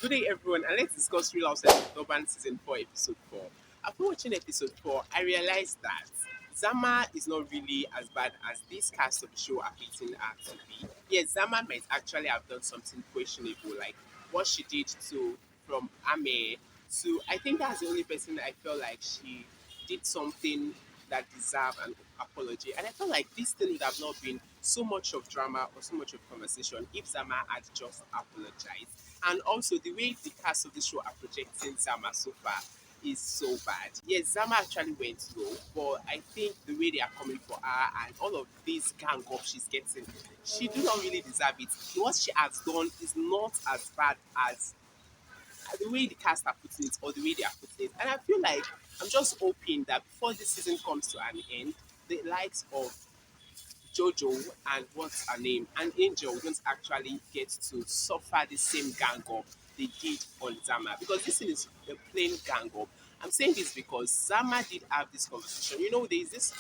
Good day, everyone, and let's discuss Real Housewives of Durban Season 4, Episode 4. After watching Episode 4, I realized that Zama is not really as bad as this cast of the show are painting her to be. Yes, Zama might actually have done something questionable, like what she did to from Ame to I think that's the only person I felt like she did something that deserved an apology. And I felt like this thing would have not been so much of drama or so much of conversation if Zama had just apologized. And also the way the cast of the show are projecting Zama so far is so bad. Yes, Zama actually went low, but I think the way they are coming for her and all of this gang up she's getting, she do not really deserve it. What she has done is not as bad as the way the cast are putting it or the way they are putting it. And I feel like I'm just hoping that before this season comes to an end, the likes of Jojo and what's her name and Angel don't actually get to suffer the same gang up they did on Zama because this thing is a plain gang up. I'm saying this because Zama did have this conversation. You know, there's this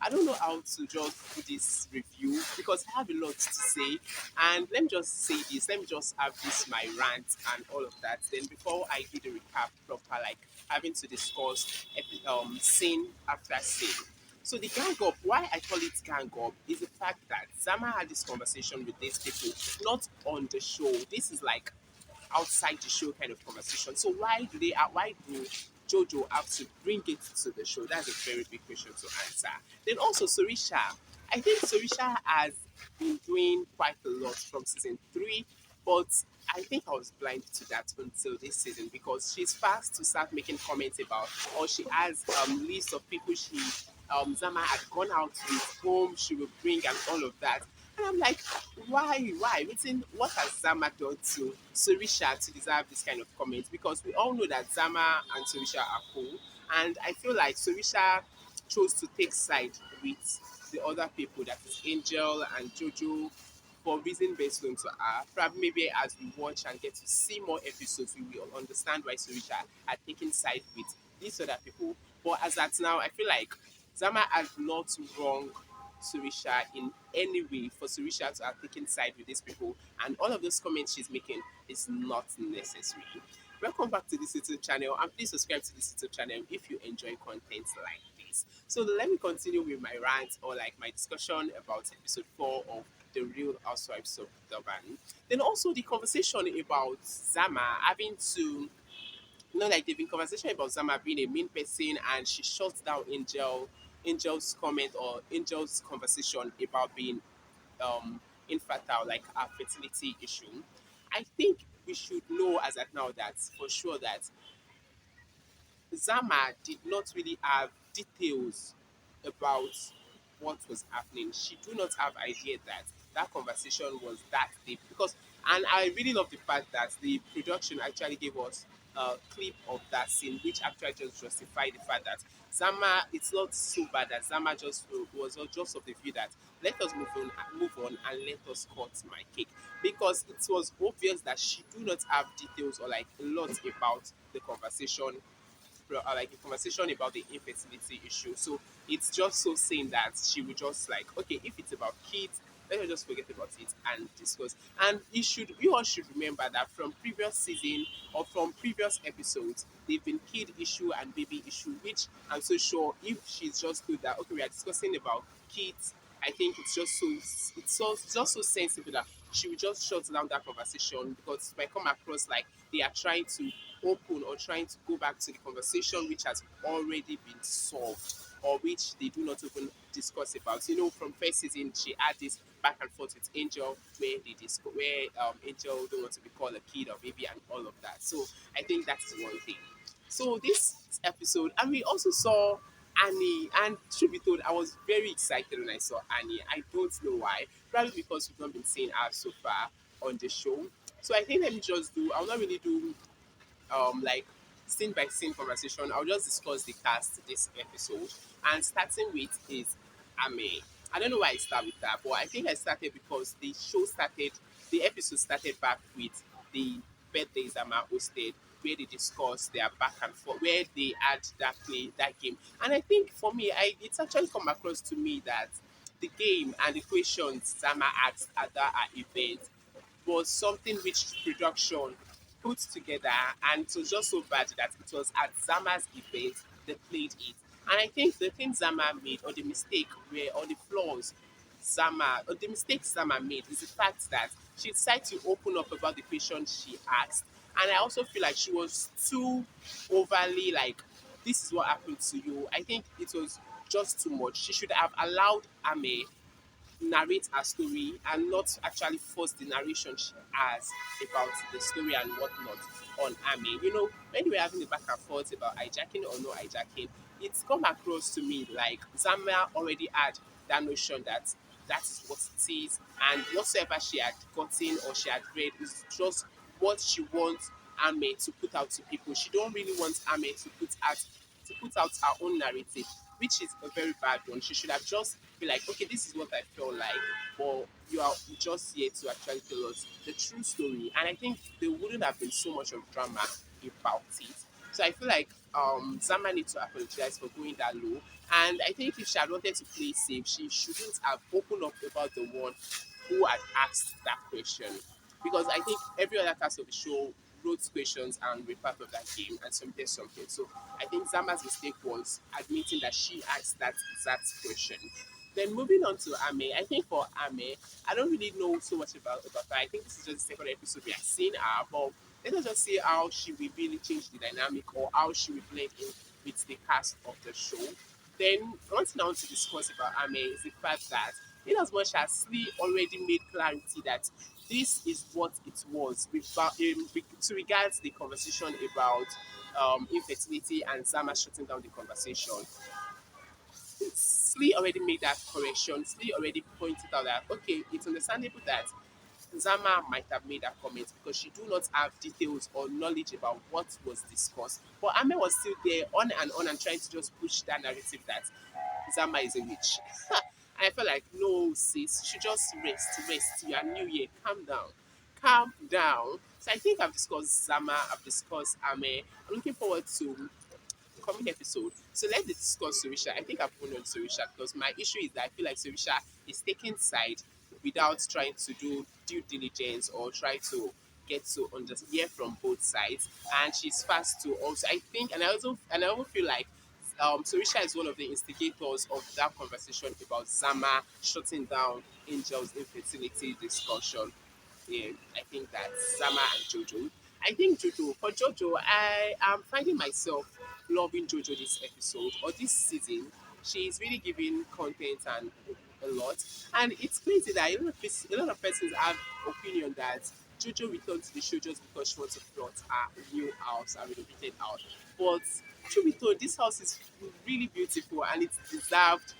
I don't know how to just do this review because I have a lot to say. And let me just say this, let me just have this my rant and all of that. Then before I do the recap proper, like having to discuss scene after scene. So the gang up, why I call it gang up, is the fact that Zama had this conversation with these people, not on the show. This is like outside the show kind of conversation. So why do Jojo have to bring it to the show? That's a very big question to answer. Then also Sorisha. I think Sorisha has been doing quite a lot from season 3, but I think I was blind to that until this season because she's fast to start making comments about, or she has list of people Zama had gone out with, whom she will bring, and all of that. And I'm like, why? Why? Meaning, what has Zama done to Sorisha to deserve this kind of comment? Because we all know that Zama and Sorisha are cool. And I feel like Sorisha chose to take side with the other people, that is Angel and Jojo, for reason best known to her. Probably maybe as we watch and get to see more episodes, we will understand why Sorisha had taken side with these other people. But as at now, I feel like Zama has not wrong Sorisha in any way for Sorisha to have taken side with these people. And all of those comments she's making is not necessary. Welcome back to this YouTube channel and please subscribe to this YouTube channel if you enjoy content like this. So let me continue with my rant or like my discussion about episode 4 of the Real Housewives of Durban. Then also the conversation about Zama having to like they've been conversation about Zama being a mean person and she shuts down Angel's comment or Angel's conversation about being infertile, like a fertility issue. I think we should know as at now that for sure that Zama did not really have details about what was happening. She do not have idea that that conversation was that deep because, and I really love the fact that the production actually gave us a clip of that scene, which actually just justified the fact that Zama, it's not so bad that Zama just was just of the view that let us move on, and let us cut my cake because it was obvious that she do not have details or like a lot about the conversation like a conversation about the infertility issue. So it's just so saying that she would just like, okay, if it's about kids, let us just forget about it and discuss. And you all should remember that from previous season or from previous episodes, they've been kid issue and baby issue, which I'm so sure if she's just good that okay, we are discussing about kids. I think it's just so sensible that she will just shut down that conversation because it might come across like they are trying to open or trying to go back to the conversation which has already been solved or which they do not even discuss about. You know, from first season, she had this back and forth with Angel where Angel don't want to be called a kid or baby and all of that. So I think that's one thing. So this episode, and we also saw Annie, and truth be told, I was very excited when I saw Annie. I don't know why. Probably because we've not been seeing her so far on the show. So I think let me just do. I'll not really do like scene by scene conversation. I'll just discuss the cast this episode. And starting with is Ame. I don't know why I start with that, but I think I started because the episode started back with the birthday Zama hosted, where they discussed their back and forth, where they had that game. And I think for me, it's actually come across to me that the game and the questions Zama asked at that event was something which production put together, and it was just so bad that it was at Zama's event they played it. And I think the thing Zama made, or the mistake, or the flaws or the mistake Zama made, is the fact that she decided to open up about the question she asked. And I also feel like she was too overly like, this is what happened to you. I think it was just too much. She should have allowed Ame narrate her story and not actually force the narration she has about the story and whatnot on Amy. You know, when we were having a back and forth about hijacking or no hijacking, it's come across to me like Zama already had that notion that that is what it is, and whatsoever she had gotten or she had read is just what she wants Ame to put out to people. She don't really want Ame to put out her own narrative, which is a very bad one. She should have just be like, okay, this is what I feel like, but you are just here to actually tell us the true story. And I think there wouldn't have been so much of drama about it. So I feel like Zama needs to apologize for going that low. And I think if she had wanted to play safe, she shouldn't have opened up about the one who had asked that question. Because I think every other cast of the show wrote questions and were part of that game and submitted something. So I think Zama's mistake was admitting that she asked that exact question. Then moving on to Ame, I think for Ame, I don't really know so much about her. I think this is just the second episode we have seen her, but let us just see how she will really change the dynamic or how she will blend in with the cast of the show. Then one thing I want to discuss about Ame is the fact that in as much as Slee already made clarity that this is what it was to regards the conversation about infertility and Zama shutting down the conversation. Slee already made that correction. Slee already pointed out that okay, it's understandable that Zama might have made that comment because she do not have details or knowledge about what was discussed. But Ame was still there on and trying to just push that narrative that Zama is a witch. And I felt like, no, sis, you should just rest. You are new here. Calm down. Calm down. So I think I've discussed Zama, I've discussed Ame. I'm looking forward to coming episode. So let's discuss Sorisha. I think I've won on Sorisha because my issue is that I feel like Sorisha is taking side without trying to do due diligence or try to get to hear from both sides. And she's fast to also I think and I also feel like Sorisha is one of the instigators of that conversation about Zama shutting down Angel's infertility discussion. Yeah, I think that's Zama and Jojo. I think Jojo, for Jojo, I am finding myself loving Jojo this episode or this season. She's really giving content and a lot. And it's crazy that a lot of persons have opinion that Jojo returned to the show just because she wants to flaunt her new house, her renovated house. But truth be told, this house is really beautiful and it's deserved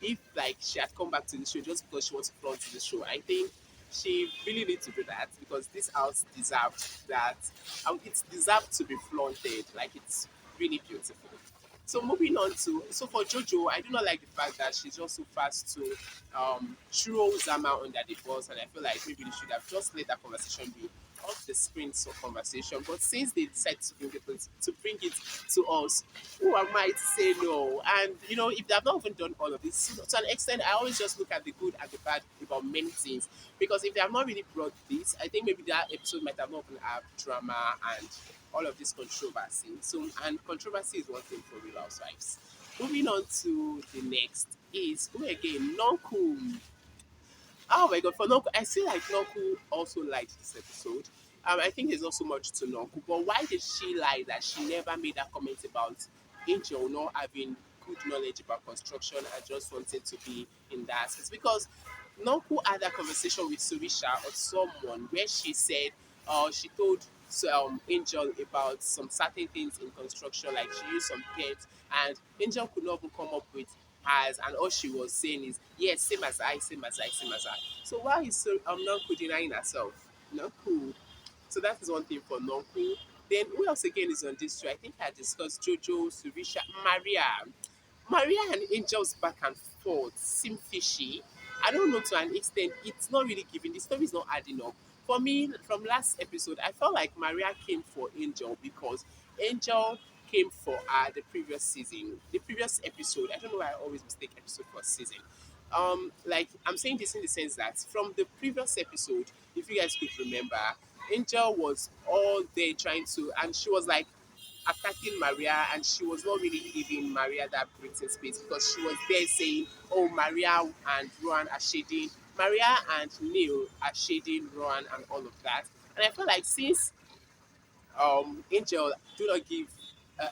if like she had come back to the show just because she wants to flaunt the show. I think she really needs to do that because this house deserved that. It's deserved to be flaunted. Like it's really beautiful. So moving on to for Jojo, I do not like the fact that she's just so fast to throw Zama under the bus, and I feel like maybe they should have just let that conversation be off the screen of conversation. But since they decided to bring it to us, who am I to say no? And you know, if they have not even done all of this, to an extent, I always just look at the good and the bad about many things. Because if they have not really brought this, I think maybe that episode might have not even have drama and all of this controversy. So, and controversy is one thing for Real Housewives. Moving on to the next is who again? Nonku. Oh my god, for Nonku, I feel like Nonku also liked this episode. I think there's not so much to Nonku, but why did she lie that she never made that comment about Angel not having good knowledge about construction and just wanting to be in that? It's because Nonku had that conversation with Sorisha or someone where she said, she told Angel about some certain things in construction, like she used some terms, and Angel could not even come up with hers, and all she was saying is, yes, same as I, same as I, same as I. So why is Nonku denying herself? Not cool. So that is one thing for Nonku. Then who else again is on this show? I think I discussed Jojo, Surisha, Maria. Maria and Angel's back and forth seem fishy. I don't know, to an extent, it's not really giving. The story is not adding up. For me, from last episode, I felt like Maria came for Angel because Angel came for the previous season. The previous episode, I don't know why I always mistake episode for season. Like I'm saying this in the sense that from the previous episode, if you guys could remember, Angel was all there trying to, and she was like attacking Maria, and she was not really giving Maria that breathing space because she was there saying, "Oh, Maria and Rowan are shading, Maria and Neil are shading Rowan, and all of that." And I feel like since Angel do not give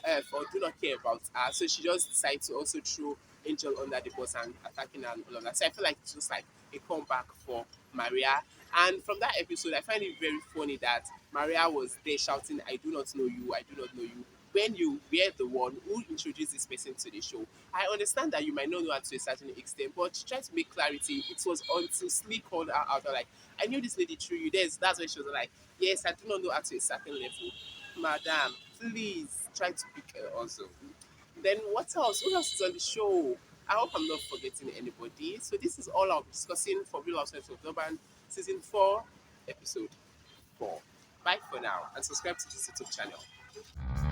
F or do not care about her, so she just decided to also throw Angel under the bus and attacking her and all of that. So I feel like it's just like a comeback for Maria. And from that episode, I find it very funny that Maria was there shouting, "I do not know you, I do not know you." When you were the one who introduced this person to the show, I understand that you might not know her to a certain extent, but to try to make clarity, it was until Slee called her out. Like, "I knew this lady through you." That's when she was like, "Yes, I do not know her to a certain level." Madam, please try to pick her also. Then what else? Who else is on the show? I hope I'm not forgetting anybody. So this is all I'm discussing for Real Housewives of Durban, season 4, episode 4. Bye for now, and subscribe to this YouTube channel.